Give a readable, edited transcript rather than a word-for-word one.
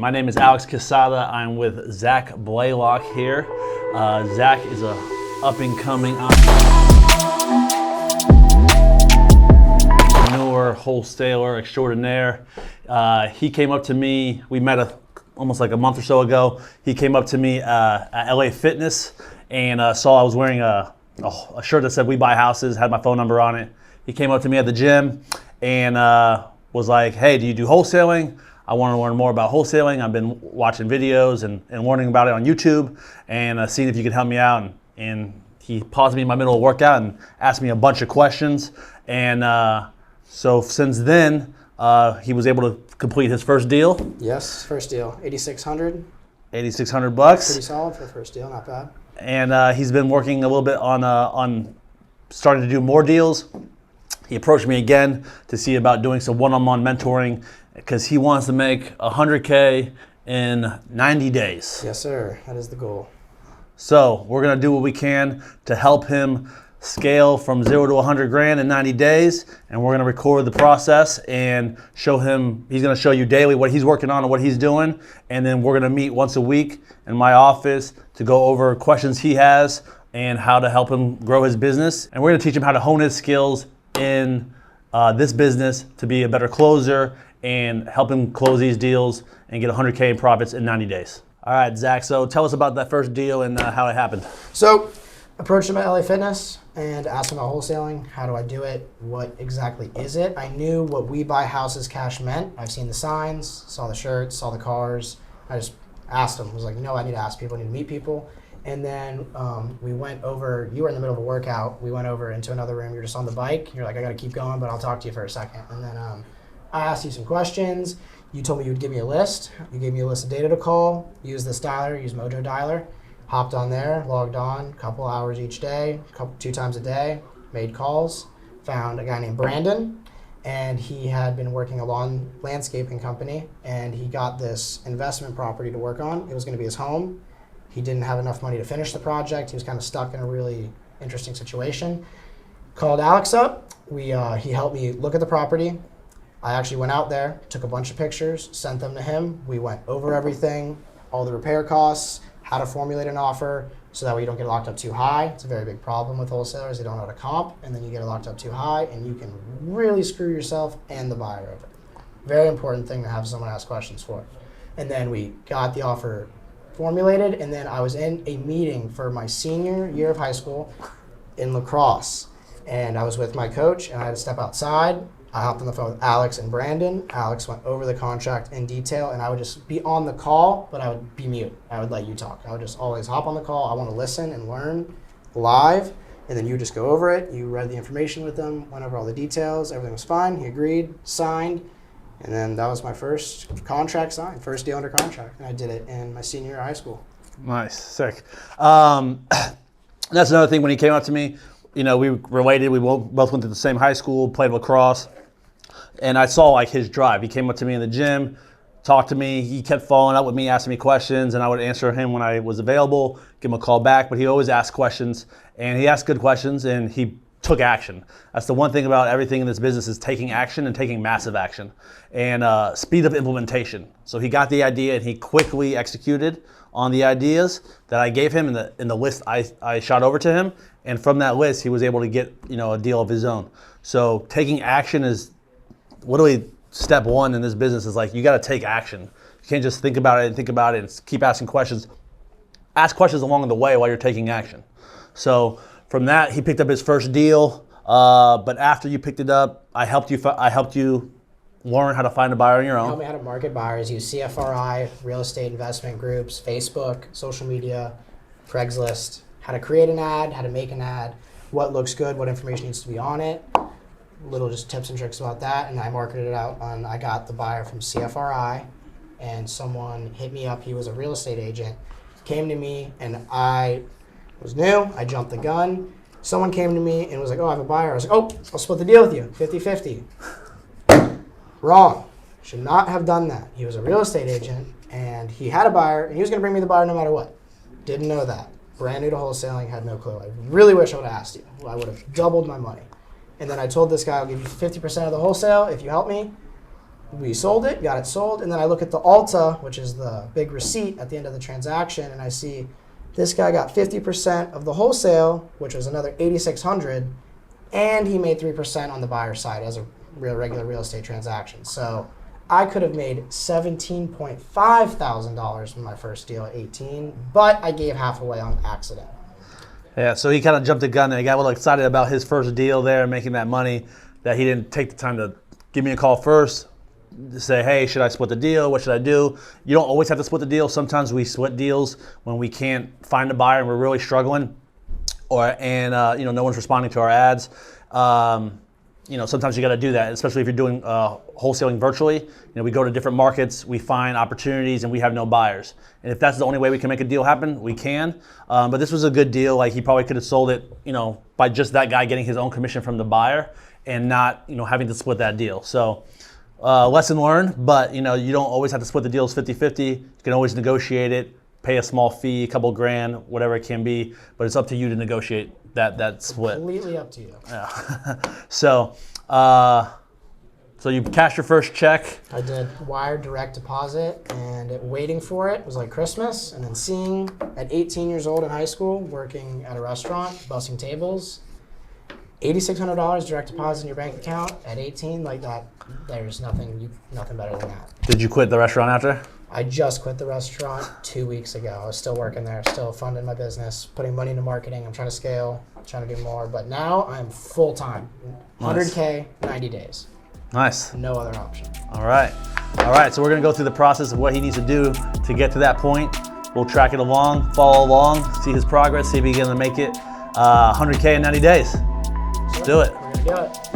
My name is Alex Quesada. I'm with Zach Blaylock here. Zach is a up-and-coming entrepreneur, wholesaler extraordinaire. He came up to me, we met almost like a month or so ago. He came up to me at LA Fitness and saw I was wearing a shirt that said "We Buy Houses," had my phone number on it. He came up to me at the gym and was like, "Hey, do you do wholesaling? I want to learn more about wholesaling. I've been watching videos and learning about it on YouTube and seeing if you could help me out." And he paused me in my middle of workout and asked me a bunch of questions. And so since then, he was able to complete his first deal. Yes, first deal, $8,600. $8,600. Pretty solid for the first deal, not bad. And he's been working a little bit on starting to do more deals. He approached me again to see about doing some one-on-one mentoring because he wants to make $100K in 90 days. Yes, sir. That is the goal. So we're going to do what we can to help him scale from 0 to 100 grand in 90 days. And we're going to record the process and show him, he's going to show you daily what he's working on and what he's doing. And then we're going to meet once a week in my office to go over questions he has and how to help him grow his business. And we're going to teach him how to hone his skills in this business to be a better closer and help him close these deals and get 100K in profits in 90 days. All right, Zach, so tell us about that first deal and how it happened. So, approached him at LA Fitness and asked him about wholesaling. How do I do it? What exactly is it? I knew what We Buy Houses cash meant. I've seen the signs, saw the shirts, saw the cars. I just asked him. I was like, no, I need to ask people, I need to meet people. And then we went over, you were in the middle of a workout, we went over into another room, you're just on the bike, you're like, I gotta keep going, but I'll talk to you for a second. And then I asked you some questions, you told me you would give me a list, you gave me a list of data to call, use this dialer, use Mojo Dialer, hopped on there, logged on, a couple hours each day, 2 times a day, made calls, found a guy named Brandon, and he had been working a lawn landscaping company, and he got this investment property to work on. It was gonna be his home. He didn't have enough money to finish the project. He was kind of stuck in a really interesting situation. Called Alex up. He helped me look at the property. I actually went out there, took a bunch of pictures, sent them to him. We went over everything, all the repair costs, how to formulate an offer so that way you don't get locked up too high. It's a very big problem with wholesalers. They don't know how to comp, and then you get locked up too high, and you can really screw yourself and the buyer over. Very important thing to have someone ask questions for. And then we got the offer formulated, and then I was in a meeting for my senior year of high school in lacrosse, and I was with my coach, and I had to step outside. I hopped on the phone with Alex and Brandon. Alex went over the contract in detail, and I would just be on the call, but I would be mute. I would let you talk. I would just always hop on the call. I want to listen and learn live, and then you just go over it. You read the information with them, went over all the details. Everything was fine. He agreed, signed. And then that was my first contract signed, first deal under contract. And I did it in my senior year of high school. Nice, sick. That's another thing when he came up to me, you know, we related, we both went to the same high school, played lacrosse, and I saw like his drive. He came up to me in the gym, talked to me, he kept following up with me, asking me questions, and I would answer him when I was available, give him a call back, but he always asked questions, and he asked good questions, and he took action. That's the one thing about everything in this business is taking action and taking massive action and speed of implementation. So he got the idea and he quickly executed on the ideas that I gave him in the list I shot over to him. And from that list, he was able to get, you know, a deal of his own. So taking action is literally step one in this business. Is like, you got to take action. You can't just think about it and keep asking questions. Ask questions along the way while you're taking action. So from that, he picked up his first deal, but after you picked it up, I helped you learn how to find a buyer on your own. Help me how to market buyers, use CFRI, real estate investment groups, Facebook, social media, Craigslist, how to create an ad, how to make an ad, what looks good, what information needs to be on it, little just tips and tricks about that, and I marketed it out. I got the buyer from CFRI, and someone hit me up. He was a real estate agent, came to me, and I was new, I jumped the gun. Someone came to me and was like, oh, I have a buyer. I was like, oh, I'll split the deal with you, 50-50. Wrong. Should not have done that. He was a real estate agent, and he had a buyer, and he was gonna bring me the buyer no matter what. Didn't know that. Brand new to wholesaling, had no clue. I really wish I would have asked you. I would have doubled my money. And then I told this guy, I'll give you 50% of the wholesale if you help me. we sold it, got it sold, and then I look at the Alta, which is the big receipt at the end of the transaction, and I see this guy got 50% of the wholesale, which was another $8,600, and he made 3% on the buyer side as a regular real estate transaction. So I could have made $17.5 thousand in my first deal at 18, but I gave half away on accident. Yeah, so he kind of jumped the gun there. He got a little excited about his first deal there, making that money, that he didn't take the time to give me a call first, to say, hey, should I split the deal? What should I do? You don't always have to split the deal. Sometimes we split deals when we can't find a buyer and we're really struggling, and no one's responding to our ads. Sometimes you got to do that, especially if you're doing wholesaling virtually. We go to different markets, we find opportunities, and we have no buyers. And if that's the only way we can make a deal happen, we can. But this was a good deal. Like, he probably could have sold it, by just that guy getting his own commission from the buyer and not, having to split that deal. So lesson learned, but you don't always have to split the deals 50-50. You can always negotiate it, pay a small fee, a couple grand, whatever it can be, but it's up to you to negotiate that split. Completely up to you. Yeah. So you cashed your first check. I did wire direct deposit, and waiting for it was like Christmas. And then seeing at 18 years old in high school, working at a restaurant, bussing tables, $8,600 direct deposit in your bank account at 18, like that. There's nothing better than that. Did you quit the restaurant after? I just quit the restaurant 2 weeks ago. I was still working there, still funding my business, putting money into marketing. I'm trying to scale, trying to do more. But now I'm full time, 100K, 90 days. Nice. No other option. All right. So we're gonna go through the process of what he needs to do to get to that point. We'll track it along, follow along, see his progress, see if he's gonna make it 100K in 90 days. Let's do it. We're gonna do it.